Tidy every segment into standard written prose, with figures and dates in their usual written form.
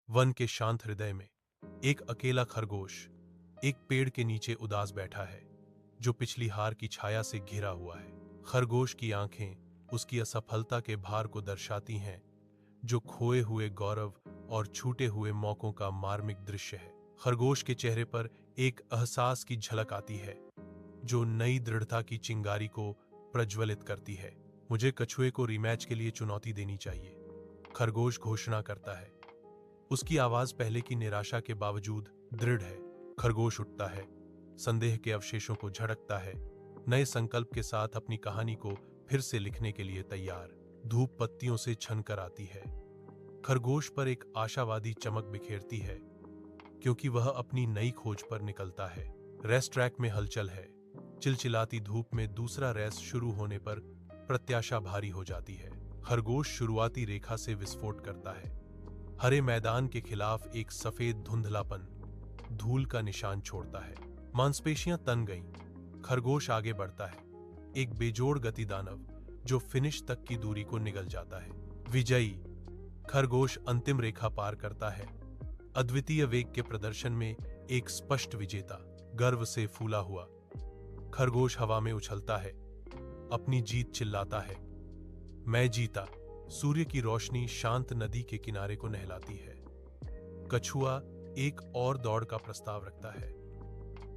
One के शांत हृदय में एक अकेला खरगोश एक पेड़ के नीचे उदास बैठा है, जो पिछली हार की छाया से घिरा हुआ है। खरगोश की आंखें उसकी असफलता के भार को दर्शाती हैं, जो खोए हुए गौरव और छूटे हुए मौकों का मार्मिक दृश्य है। खरगोश के चेहरे पर एक एहसास की झलक आती है, जो नई दृढ़ता की चिंगारी को प्रज्वलित करती है। मुझे कछुए को रीमैच के लिए चुनौती देनी चाहिए, खरगोश घोषणा करता है। उसकी आवाज पहले की निराशा के बावजूद दृढ़ है। खरगोश उठता है, संदेह के अवशेषों को झड़कता है, नए संकल्प के साथ अपनी कहानी को फिर से लिखने के लिए तैयार। धूप पत्तियों से छनकर आती है, खरगोश पर एक आशावादी चमक बिखेरती है, क्योंकि वह अपनी नई खोज पर निकलता है। रेस ट्रैक में हलचल है। चिलचिलाती धूप में दूसरा रेस शुरू होने पर प्रत्याशा भारी हो जाती है। खरगोश शुरुआती रेखा से विस्फोट करता है। हरे मैदान के खिलाफ एक सफेद धुंधलापन धूल का निशान छोड़ता है। मांसपेशियां तन गईं। खरगोश आगे बढ़ता है, एक बेजोड़ गति दानव जो फिनिश तक की दूरी को निगल जाता है। विजयी खरगोश अंतिम रेखा पार करता है, अद्वितीय वेग के प्रदर्शन में एक स्पष्ट विजेता, गर्व से फूला हुआ। खरगोश हवा में उछलता है, अपनी जीत चिल्लाता है, मैं जीता। सूर्य की रोशनी शांत नदी के किनारे को नहलाती है। कछुआ एक और दौड़ का प्रस्ताव रखता है,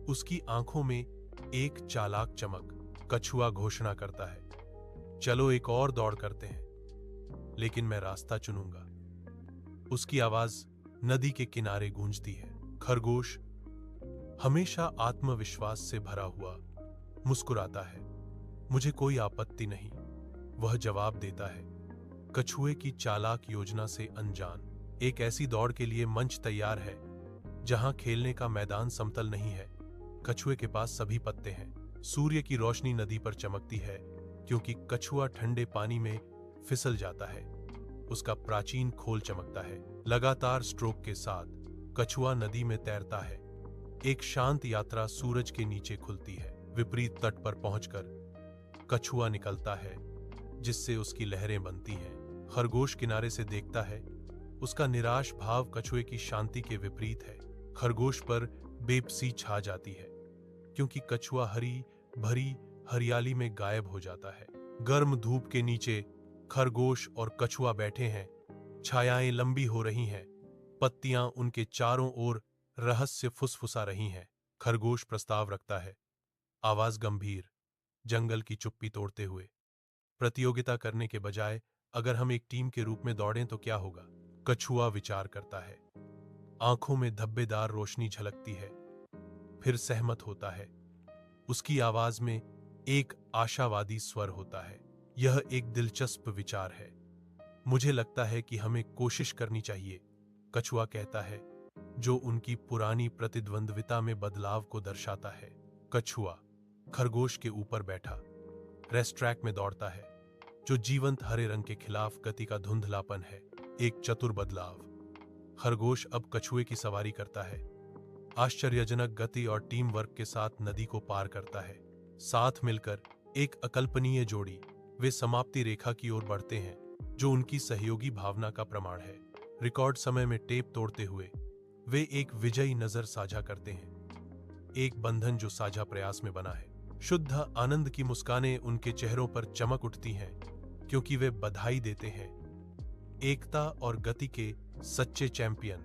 उसकी आंखों में एक चालाक चमक। कछुआ घोषणा करता है, चलो एक और दौड़ करते हैं, लेकिन मैं रास्ता चुनूंगा। उसकी आवाज नदी के किनारे गूंजती है। खरगोश हमेशा आत्मविश्वास से भरा हुआ मुस्कुराता है, मुझे कोई आपत्ति नहीं, वह जवाब देता है। कछुए की चालाक योजना से अनजान, एक ऐसी दौड़ के लिए मंच तैयार है जहां खेलने का मैदान समतल नहीं है। कछुए के पास सभी पत्ते हैं। सूर्य की रोशनी नदी पर चमकती है, क्योंकि कछुआ ठंडे पानी में फिसल जाता है। उसका प्राचीन खोल चमकता है। लगातार स्ट्रोक के साथ कछुआ नदी में तैरता है। एक शांत यात्रा सूरज के नीचे खुलती है। विपरीत तट पर पहुंचकर कछुआ निकलता है, जिससे उसकी लहरें बनती हैं। खरगोश किनारे से देखता है, उसका निराश भाव कछुए की शांति के विपरीत है। खरगोश पर बेबसी छा जाती है, क्योंकि कछुआ हरी भरी हरियाली में गायब हो जाता है। गर्म धूप के नीचे खरगोश और कछुआ बैठे हैं। छायाएं लंबी हो रही हैं, पत्तियां उनके चारों ओर रहस्य फुसफुसा रही हैं। खरगोश प्रस्ताव रखता है, आवाज गंभीर, जंगल की चुप्पी तोड़ते हुए, प्रतियोगिता करने के बजाय अगर हम एक टीम के रूप में दौड़ें तो क्या होगा? कछुआ विचार करता है, आंखों में धब्बेदार रोशनी झलकती है, फिर सहमत होता है। उसकी आवाज में एक आशावादी स्वर होता है, यह एक दिलचस्प विचार है, मुझे लगता है कि हमें कोशिश करनी चाहिए। कछुआ कहता है, जो उनकी पुरानी प्रतिद्वंद्विता में बदलाव को दर्शाता है। कछुआ खरगोश के ऊपर बैठा रेस ट्रैक में दौड़ता है, जो जीवंत हरे रंग के खिलाफ गति का धुंधलापन है, एक चतुर बदलाव। खरगोश अब कछुए की सवारी करता है, आश्चर्यजनक गति और टीम वर्क के साथ नदी को पार करता है। साथ मिलकर एक अकल्पनीय जोड़ी, वे समाप्ति रेखा की ओर बढ़ते हैं, जो उनकी सहयोगी भावना का प्रमाण है। रिकॉर्ड समय में टेप तोड़ते हुए वे एक विजयी नजर साझा करते हैं, एक बंधन जो साझा प्रयास में बना है। शुद्ध आनंद की मुस्कानें उनके चेहरों पर चमक उठती हैं, क्योंकि वे बधाई देते हैं, एकता और गति के सच्चे चैंपियन।